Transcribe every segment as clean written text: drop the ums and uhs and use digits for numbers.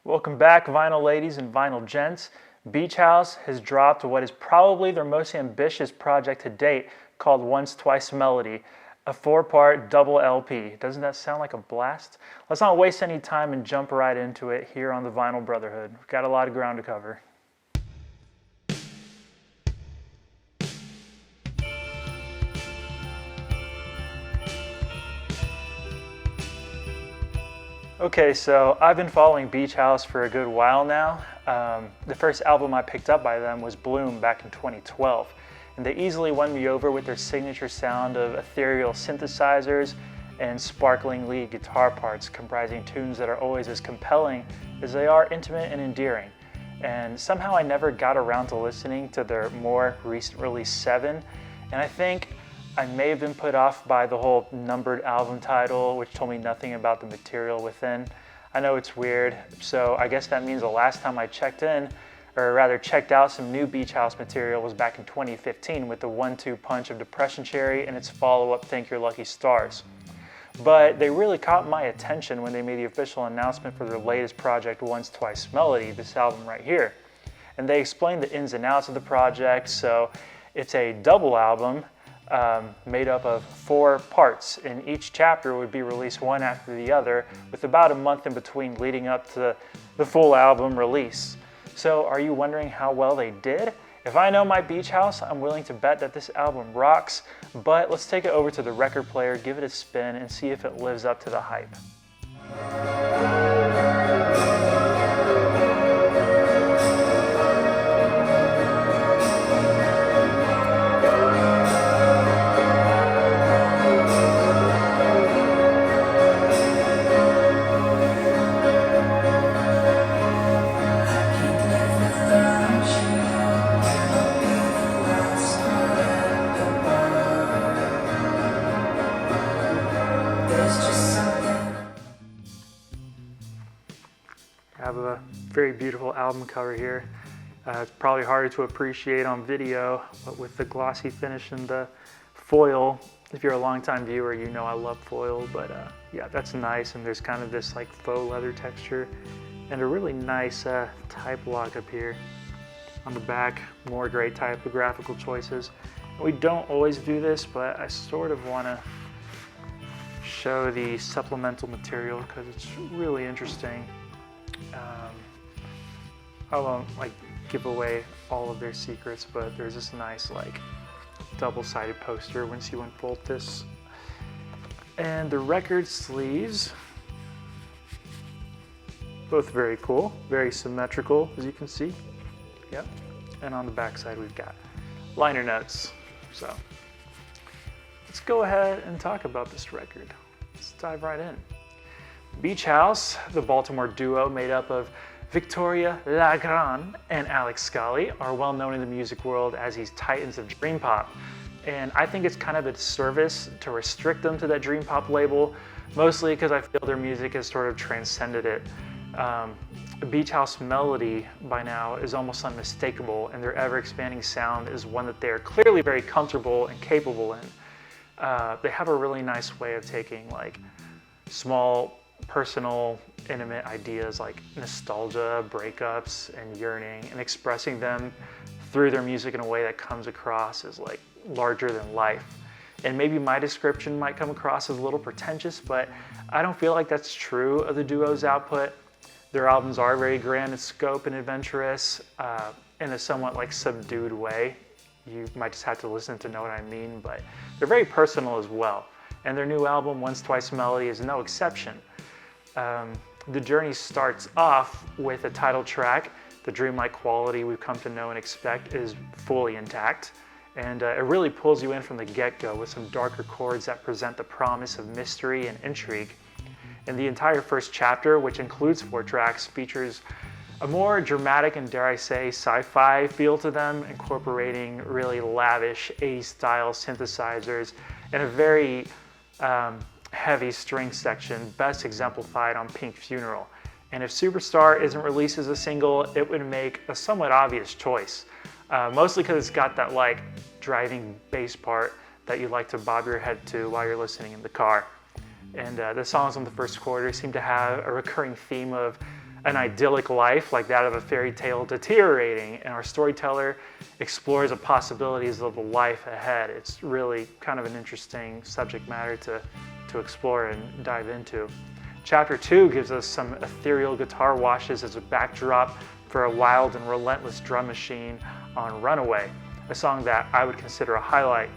Welcome back, vinyl ladies and vinyl gents. Beach House has dropped what is probably their most ambitious project to date, called Once Twice Melody, a 4-part double LP. Doesn't that sound like a blast? Let's not waste any time and jump right into it here on the Vinyl Brotherhood. We've got a lot of ground to cover. Okay, so I've been following Beach House for a good while now. The first album I picked up by them was Bloom back in 2012, and they easily won me over with their signature sound of ethereal synthesizers and sparkling lead guitar parts comprising tunes that are always as compelling as they are intimate and endearing. And somehow I never got around to listening to their more recent release 7, and I think I may have been put off by the whole numbered album title, which told me nothing about the material within. I know it's weird, so I guess that means the last time I checked in, or rather checked out some new Beach House material, was back in 2015 with the 1-2 punch of Depression Cherry and its follow-up Thank Your Lucky Stars. But they really caught my attention when they made the official announcement for their latest project, Once Twice Melody, this album right here. And they explained the ins and outs of the project, so it's a double album, made up of 4 parts, and each chapter would be released one after the other with about a month in between leading up to the full album release. So are you wondering how well they did? If I know my Beach House, I'm willing to bet that this album rocks, but let's take it over to the record player, give it a spin, and see if it lives up to the hype. I have a very beautiful album cover here. It's probably harder to appreciate on video, but with the glossy finish and the foil, if you're a longtime viewer, you know I love foil, but yeah, that's nice, and there's kind of this like faux leather texture and a really nice type lock up here. On the back, more great typographical choices. We don't always do this, but I sort of want to show the supplemental material because it's really interesting. I won't like give away all of their secrets, but there's this nice like double-sided poster once you unfold this. And the record sleeves, both very cool, very symmetrical as you can see. Yep. And on the back side we've got liner notes. So let's go ahead and talk about this record. Let's dive right in. Beach House, the Baltimore duo made up of Victoria Lagrande and Alex Scally, are well known in the music world as these titans of dream pop. And I think it's kind of a disservice to restrict them to that dream pop label, mostly because I feel their music has sort of transcended it. Beach House melody by now is almost unmistakable, and their ever-expanding sound is one that they're clearly very comfortable and capable in. They have a really nice way of taking like small, personal, intimate ideas like nostalgia, breakups, and yearning, and expressing them through their music in a way that comes across as like larger than life. And maybe my description might come across as a little pretentious, but I don't feel like that's true of the duo's output. Their albums are very grand in scope and adventurous in a somewhat like subdued way. You might just have to listen to know what I mean, but they're very personal as well. And their new album, Once Twice Melody, is no exception. The journey starts off with a title track. The dreamlike quality we've come to know and expect is fully intact. And it really pulls you in from the get-go with some darker chords that present the promise of mystery and intrigue. And the entire first chapter, which includes 4 tracks, features a more dramatic and, dare I say, sci-fi feel to them, incorporating really lavish 80s style synthesizers and a very heavy string section, best exemplified on Pink Funeral. And if Superstar isn't released as a single, it would make a somewhat obvious choice, mostly because it's got that like driving bass part that you like to bob your head to while you're listening in the car. And the songs on the first quarter seem to have a recurring theme of an idyllic life like that of a fairy tale deteriorating, and our storyteller explores the possibilities of the life ahead. It's really kind of an interesting subject matter to explore and dive into. Chapter 2 gives us some ethereal guitar washes as a backdrop for a wild and relentless drum machine on Runaway, a song that I would consider a highlight.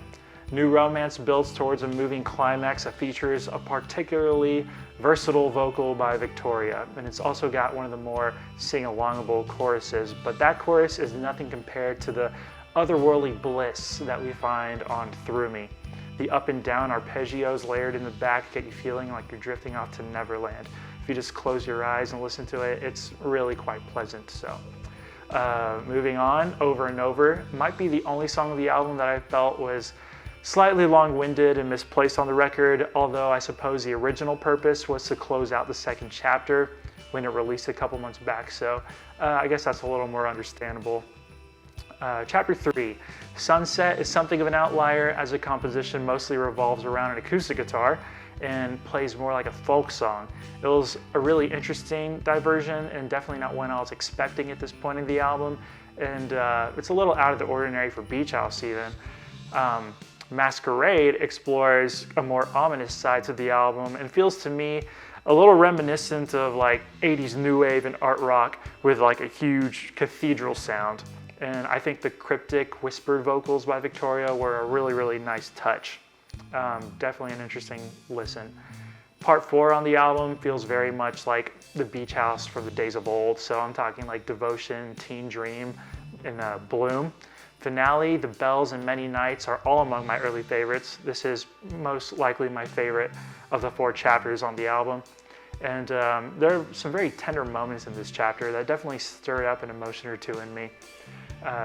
New Romance builds towards a moving climax that features a particularly versatile vocal by Victoria, and it's also got one of the more sing-alongable choruses, but that chorus is nothing compared to the otherworldly bliss that we find on Through Me. The up and down arpeggios layered in the back get you feeling like you're drifting off to Neverland. If you just close your eyes and listen to it, it's really quite pleasant. So, moving on, Over and Over might be the only song of the album that I felt was slightly long-winded and misplaced on the record, although I suppose the original purpose was to close out the second chapter when it released a couple months back, so I guess that's a little more understandable. Chapter 3, Sunset is something of an outlier as the composition mostly revolves around an acoustic guitar and plays more like a folk song. It was a really interesting diversion and definitely not one I was expecting at this point in the album, and it's a little out of the ordinary for Beach House even. Masquerade explores a more ominous side to the album and feels to me a little reminiscent of like 80s new wave and art rock with like a huge cathedral sound. And I think the cryptic whispered vocals by Victoria were a really, really nice touch. Definitely an interesting listen. Part 4 on the album feels very much like the Beach House from the days of old. So I'm talking like Devotion, Teen Dream, and Bloom. Finale, The Bells, and Many Nights are all among my early favorites. This is most likely my favorite of the 4 chapters on the album. And there are some very tender moments in this chapter that definitely stirred up an emotion or two in me.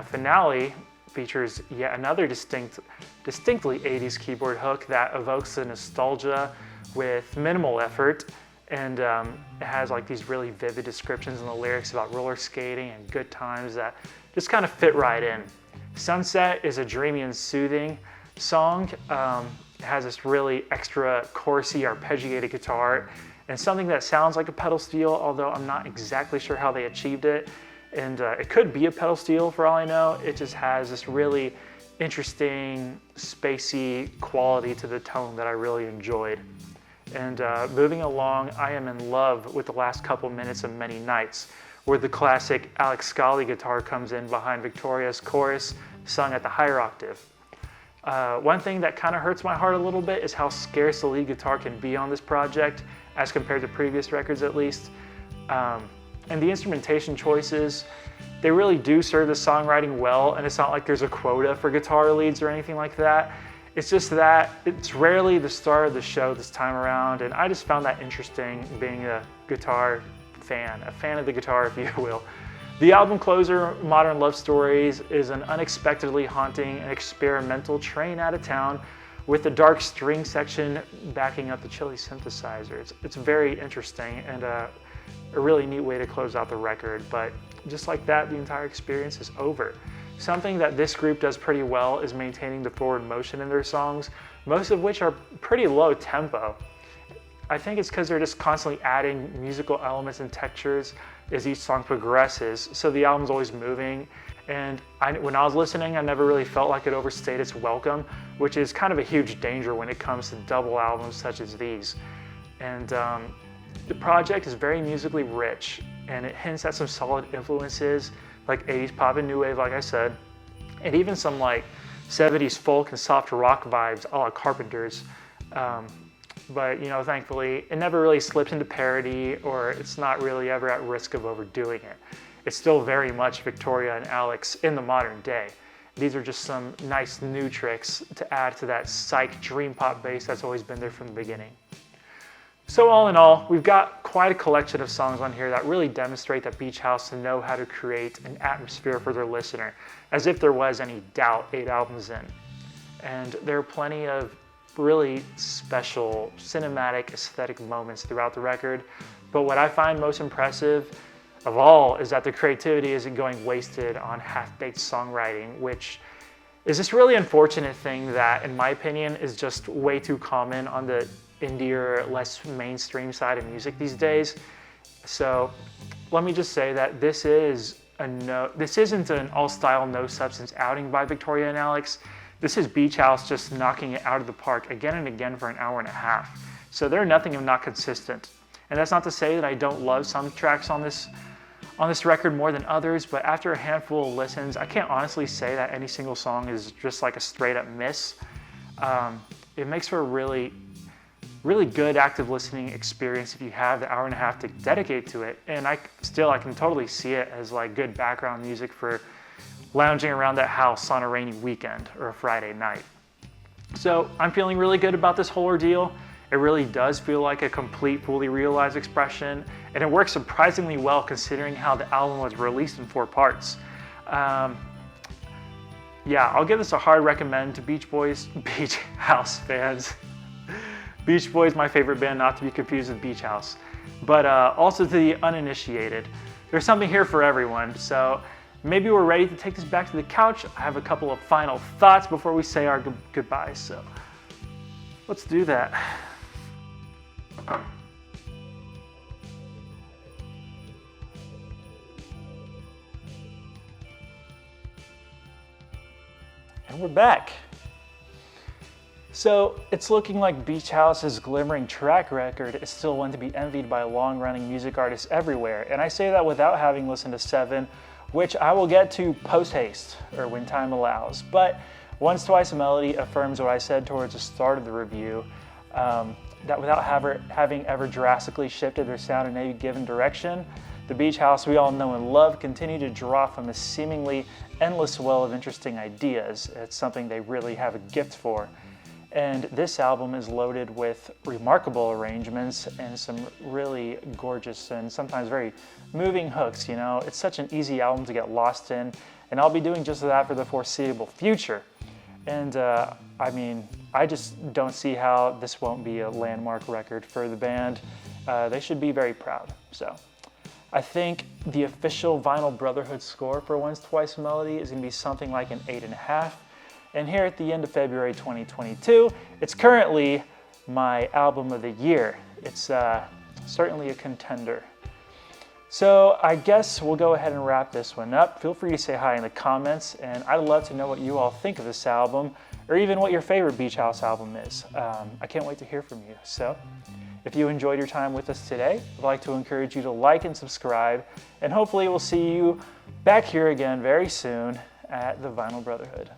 Finale features yet another distinctly 80s keyboard hook that evokes the nostalgia with minimal effort, and it has like these really vivid descriptions in the lyrics about roller skating and good times that just kind of fit right in. Sunset is a dreamy and soothing song. It has this really extra chorusy arpeggiated guitar and something that sounds like a pedal steel, although I'm not exactly sure how they achieved it. And it could be a pedal steel for all I know. It just has this really interesting, spacey quality to the tone that I really enjoyed. And moving along, I am in love with the last couple minutes of Many Nights, where the classic Alex Scally guitar comes in behind Victoria's chorus, sung at the higher octave. One thing that kind of hurts my heart a little bit is how scarce the lead guitar can be on this project, as compared to previous records at least. And the instrumentation choices, they really do serve the songwriting well, and it's not like there's a quota for guitar leads or anything like that. It's just that it's rarely the star of the show this time around, and I just found that interesting being a guitar fan, a fan of the guitar, if you will. The album closer, Modern Love Stories, is an unexpectedly haunting and experimental train out of town with the dark string section backing up the chilly synthesizer. It's very interesting and a really neat way to close out the record, but just like that, the entire experience is over. Something that this group does pretty well is maintaining the forward motion in their songs, most of which are pretty low tempo. I think it's because they're just constantly adding musical elements and textures as each song progresses, so the album's always moving. And when I was listening, I never really felt like it overstayed its welcome, which is kind of a huge danger when it comes to double albums such as these. And the project is very musically rich, and it hints at some solid influences like 80s pop and new wave, like I said, and even some like 70s folk and soft rock vibes a la Carpenters. But you know, thankfully, it never really slips into parody, or it's not really ever at risk of overdoing it. It's still very much Victoria and Alex in the modern day. These are just some nice new tricks to add to that psych dream pop bass that's always been there from the beginning. So all in all, we've got quite a collection of songs on here that really demonstrate that Beach House know how to create an atmosphere for their listener, as if there was any doubt 8 albums in. And there are plenty of really special cinematic aesthetic moments throughout the record, but what I find most impressive of all is that the creativity isn't going wasted on half-baked songwriting, which is this really unfortunate thing that, in my opinion, is just way too common on the indie or less mainstream side of music these days. So let me just say that this isn't an all-style, no-substance outing by Victoria and Alex. This is Beach House just knocking it out of the park again and again for an hour and a half. So they're nothing if not consistent. And that's not to say that I don't love some tracks on this record more than others, but after a handful of listens, I can't honestly say that any single song is just like a straight up miss. It makes for a really good active listening experience if you have the hour and a half to dedicate to it. And I can totally see it as like good background music for lounging around that house on a rainy weekend or a Friday night. So I'm feeling really good about this whole ordeal. It really does feel like a complete, fully realized expression, and it works surprisingly well considering how the album was released in 4 parts. Yeah, I'll give this a hard recommend to Beach House fans. Beach Boys, my favorite band, not to be confused with Beach House. But also to the uninitiated. There's something here for everyone, so maybe we're ready to take this back to the couch. I have a couple of final thoughts before we say our goodbyes, so let's do that. And we're back. So it's looking like Beach House's glimmering track record is still one to be envied by long-running music artists everywhere. And I say that without having listened to 7, which I will get to post-haste, or when time allows. But Once Twice a Melody affirms what I said towards the start of the review, that without having ever drastically shifted their sound in any given direction, the Beach House we all know and love continue to draw from a seemingly endless well of interesting ideas. It's something they really have a gift for. And this album is loaded with remarkable arrangements and some really gorgeous and sometimes very moving hooks. You know, it's such an easy album to get lost in, and I'll be doing just that for the foreseeable future. And I mean, I just don't see how this won't be a landmark record for the band. They should be very proud. So I think the official Vinyl Brotherhood score for Once Twice a Melody is going to be something like an 8.5. And here at the end of February 2022, it's currently my album of the year. It's certainly a contender. So I guess we'll go ahead and wrap this one up. Feel free to say hi in the comments, and I'd love to know what you all think of this album, or even what your favorite Beach House album is. I can't wait to hear from you. So if you enjoyed your time with us today, I'd like to encourage you to like and subscribe, and hopefully we'll see you back here again very soon at the Vinyl Brotherhood.